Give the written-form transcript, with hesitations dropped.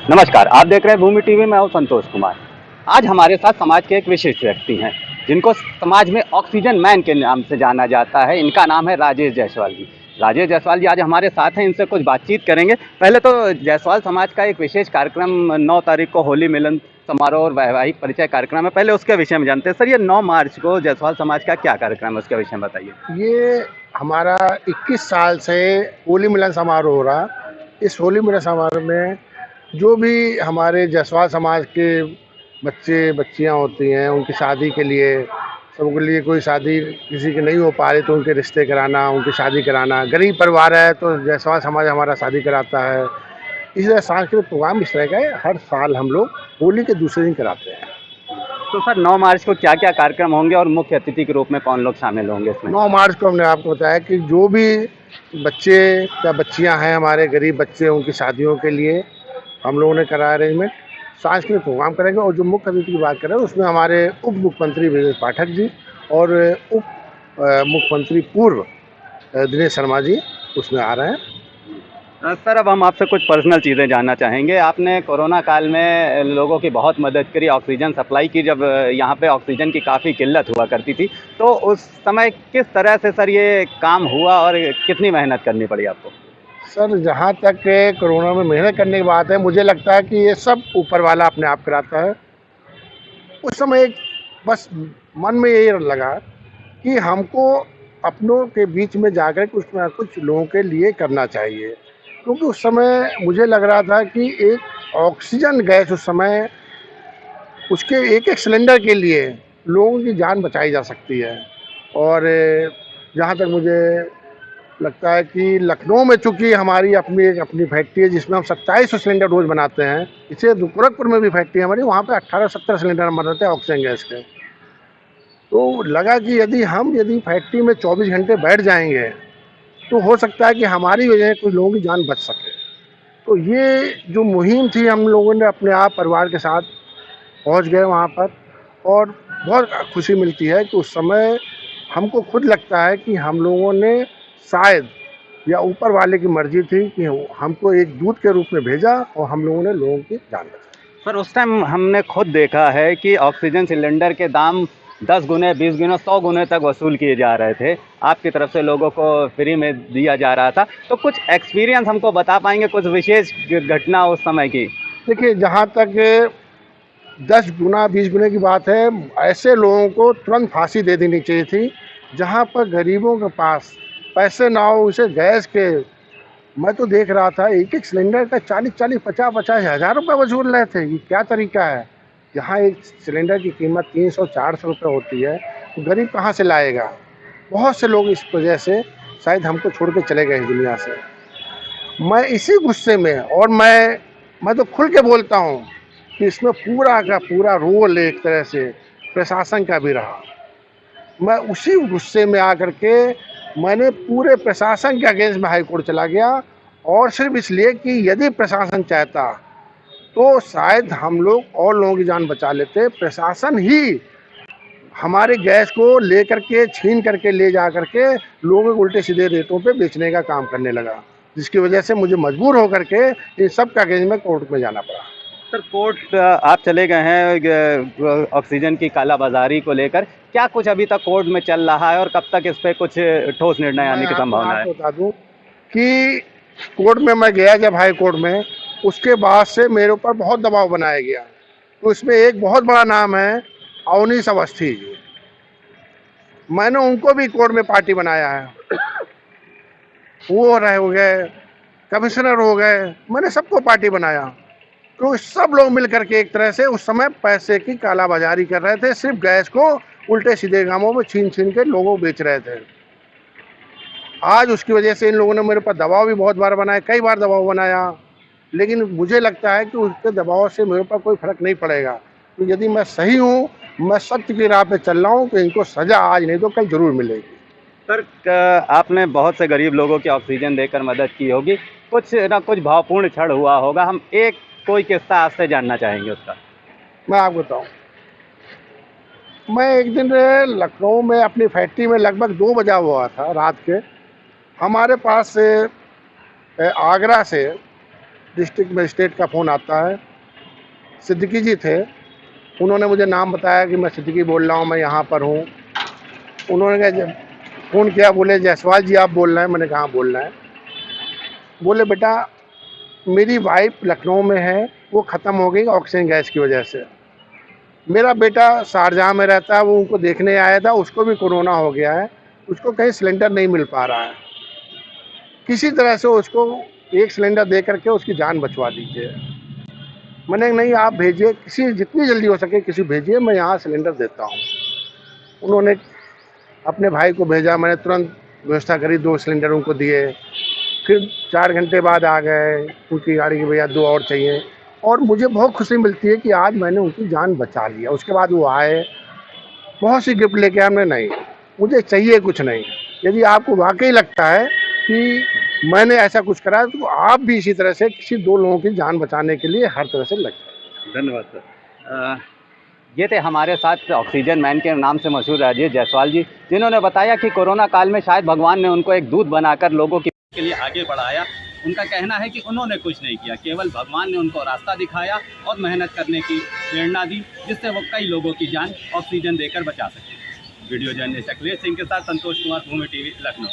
नमस्कार, आप देख रहे हैं भूमि टीवी। मैं हूं संतोष कुमार। आज हमारे साथ समाज के एक विशिष्ट व्यक्ति हैं, जिनको समाज में ऑक्सीजन मैन के नाम से जाना जाता है। इनका नाम है राजेश जायसवाल जी। राजेश जायसवाल जी आज हमारे साथ हैं, इनसे कुछ बातचीत करेंगे। पहले तो जायसवाल समाज का एक विशेष कार्यक्रम 9 तारीख को होली मिलन समारोह और वैवाहिक परिचय कार्यक्रम है, पहले उसके विषय में जानते हैं। सर, ये 9 मार्च को जायसवाल समाज का क्या कार्यक्रम है, उसके विषय में बताइए। ये हमारा 21 साल से होली मिलन समारोह हो रहा। इस होली मिलन समारोह में जो भी हमारे जायसवाल समाज के बच्चे बच्चियां होती हैं, उनकी शादी के लिए, सबके लिए कोई शादी किसी की नहीं हो पा रही तो उनके रिश्ते कराना, उनकी शादी कराना। गरीब परिवार है तो जायसवाल समाज हमारा शादी कराता है। इस तरह सांस्कृतिक प्रोग्राम इस तरह का है, हर साल हम लोग होली के दूसरे दिन कराते हैं। तो सर, 9 मार्च को क्या क्या कार्यक्रम होंगे और मुख्य अतिथि के रूप में कौन लोग शामिल होंगे इसमें? 9 मार्च को हमने आपको बताया कि जो भी बच्चे या बच्चियां हैं, हमारे गरीब बच्चे, उनकी शादियों के लिए हम लोगों ने कराया अरेंजमेंट। सांस्कृतिक प्रोग्राम करेंगे और जो मुख्य अतिथि की बात करें उसमें हमारे उप मुख्यमंत्री ब्रजेश पाठक जी और उप मुख्यमंत्री पूर्व दिनेश शर्मा जी उसमें आ रहे हैं। सर, अब हम आपसे कुछ पर्सनल चीज़ें जानना चाहेंगे। आपने कोरोना काल में लोगों की बहुत मदद करी, ऑक्सीजन सप्लाई की, जब यहाँ पे ऑक्सीजन की काफ़ी किल्लत हुआ करती थी। तो उस समय किस तरह से सर ये काम हुआ और कितनी मेहनत करनी पड़ी आपको? सर, जहाँ तक कोरोना में मेहनत करने की बात है, मुझे लगता है कि ये सब ऊपर वाला अपने आप कराता है। उस समय एक बस मन में यही लगा कि हमको अपनों के बीच में जाकर कुछ ना कुछ लोगों के लिए करना चाहिए, क्योंकि उस समय मुझे लग रहा था कि एक ऑक्सीजन गैस उस समय उसके एक एक सिलेंडर के लिए लोगों की जान बचाई जा सकती है। और जहाँ तक मुझे लगता है कि लखनऊ में चूँकि हमारी अपनी फैक्ट्री है जिसमें हम 2700 सिलेंडर रोज़ बनाते हैं। इसे गोरखपुर में भी फैक्ट्री है हमारी, वहाँ पे 18-17 सिलेंडर हम बनाते हैं ऑक्सीजन गैस के। तो लगा कि यदि फैक्ट्री में 24 घंटे बैठ जाएंगे तो हो सकता है कि हमारी वजह से कुछ लोगों की जान बच सके। तो ये जो मुहिम थी, हम लोगों ने अपने आप परिवार के साथ पहुंच गए वहाँ पर और बहुत खुशी मिलती है कि उस समय हमको खुद लगता है कि हम लोगों ने शायद या ऊपर वाले की मर्जी थी कि हमको एक दूत के रूप में भेजा और हम लोगों ने लोगों की जान बचाई। सर, उस टाइम हमने खुद देखा है कि ऑक्सीजन सिलेंडर के दाम 10 गुने, 20 गुने, 100 गुने तक वसूल किए जा रहे थे। आपकी तरफ से लोगों को फ्री में दिया जा रहा था। तो कुछ एक्सपीरियंस हमको बता पाएंगे, कुछ विशेष घटना उस समय की? देखिए, जहाँ तक 10 गुना 20 गुने की बात है, ऐसे लोगों को तुरंत फांसी दे देनी चाहिए थी। जहाँ पर गरीबों के पास पैसे ना हो, उसे गैस के, मैं तो देख रहा था एक एक सिलेंडर का 40-40, 50-50 हज़ार रुपये वसूल रहे थे। ये क्या तरीका है? जहाँ एक सिलेंडर की कीमत 300-400 रुपये होती है, तो गरीब कहाँ से लाएगा? बहुत से लोग इस वजह से शायद हमको छोड़ के चले गए इस दुनिया से। मैं इसी गुस्से में, और मैं तो खुल के बोलता हूँ कि इसमें पूरा का पूरा रोल एक तरह से प्रशासन का भी रहा। मैं उसी गुस्से में आकर के मैंने पूरे प्रशासन के अगेंस्ट में हाई कोर्ट चला गया, और सिर्फ इसलिए कि यदि प्रशासन चाहता तो शायद हम लोग और लोगों की जान बचा लेते। प्रशासन ही हमारे गैस को लेकर के, छीन करके ले जा करके लोगों को उल्टे सीधे रेटों पे बेचने का काम करने लगा, जिसकी वजह से मुझे मजबूर होकर के इन सब का अगेंस्ट में कोर्ट में जाना पड़ा। सर, कोर्ट आप चले गए हैं ऑक्सीजन की कालाबाजारी को लेकर। क्या कुछ अभी तक कोर्ट में चल रहा है और कब तक इस पे कुछ ठोस निर्णय आने की संभावना है? मैं बता दूं कि कोर्ट में मैं गया जब हाई कोर्ट में, उसके बाद से मेरे ऊपर बहुत दबाव बनाया गया। तो इसमें एक बहुत बड़ा नाम है अवनीश अवस्थी जी। मैंने उनको भी कोर्ट में पार्टी बनाया है। वो रहे हो गए, कमिश्नर हो गए, मैंने सबको पार्टी बनाया। तो सब लोग मिल करके एक तरह से उस समय पैसे की कालाबाजारी कर रहे थे, सिर्फ गैस को उल्टे सीधे कामों में छीन छीन के लोगों को बेच रहे थे। आज उसकी वजह से इन लोगों ने मेरे पर दबाव भी बहुत बार बनाया, कई बार दबाव बनाया, लेकिन मुझे लगता है कि उसके दबाव से मेरे पर कोई फर्क नहीं पड़ेगा। तो यदि मैं सही हूँ, मैं सत्य की राह पे चल रहा हूँ, तो इनको सजा आज नहीं तो कल जरूर मिलेगी। सर, आपने बहुत से गरीब लोगों की ऑक्सीजन देकर मदद की होगी, कुछ ना कुछ भावपूर्ण क्षण हुआ होगा। हम एक कोई किस्सा आपसे जानना चाहेंगे उसका। मैं आपको बताऊँ, मैं एक दिन लखनऊ में अपनी फैक्ट्री में लगभग 2 बजा हुआ था रात के। हमारे पास से आगरा से डिस्ट्रिक्ट मजिस्ट्रेट का फ़ोन आता है। सिद्दीकी जी थे, उन्होंने मुझे नाम बताया कि मैं सिद्दीकी बोल रहा हूँ, मैं यहाँ पर हूँ। उन्होंने कहा जब फ़ोन किया, बोले जायसवाल जी आप बोल रहे हैं? मैंने कहा हाँ बोल रहे हैं। बोले बेटा मेरी वाइफ लखनऊ में है, वो ख़त्म हो गई ऑक्सीजन गैस की वजह से। मेरा बेटा शारजाह में रहता है, वो उनको देखने आया था, उसको भी कोरोना हो गया है, उसको कहीं सिलेंडर नहीं मिल पा रहा है, किसी तरह से उसको एक सिलेंडर दे करके उसकी जान बचवा दीजिए। मैंने कहा नहीं आप भेजिए, किसी जितनी जल्दी हो सके किसी भेजिए, मैं यहाँ सिलेंडर देता हूँ। उन्होंने अपने भाई को भेजा, मैंने तुरंत व्यवस्था करी, 2 सिलेंडर उनको दिए। फिर 4 घंटे बाद आ गए उनकी गाड़ी की, भैया 2 और चाहिए। और मुझे बहुत खुशी मिलती है कि आज मैंने उनकी जान बचा लिया। उसके बाद वो आए, बहुत सी गिफ्ट लेके आए। हमने नहीं, मुझे चाहिए कुछ नहीं। यदि आपको वाकई लगता है कि मैंने ऐसा कुछ करा तो आप भी इसी तरह से किसी 2 लोगों की जान बचाने के लिए हर तरह से लग जाए। धन्यवाद सर। ये थे हमारे साथ ऑक्सीजन मैन के नाम से मशहूर राजेश जायसवाल जी, जिन्होंने बताया कि कोरोना काल में शायद भगवान ने उनको एक दूत बनाकर लोगों के लिए आगे बढ़ाया। उनका कहना है कि उन्होंने कुछ नहीं किया, केवल भगवान ने उनको रास्ता दिखाया और मेहनत करने की प्रेरणा दी, जिससे वो कई लोगों की जान ऑक्सीजन देकर बचा सके। वीडियो जर्नलिस्ट अखिलेश सिंह के साथ संतोष कुमार, भूमि टीवी, लखनऊ।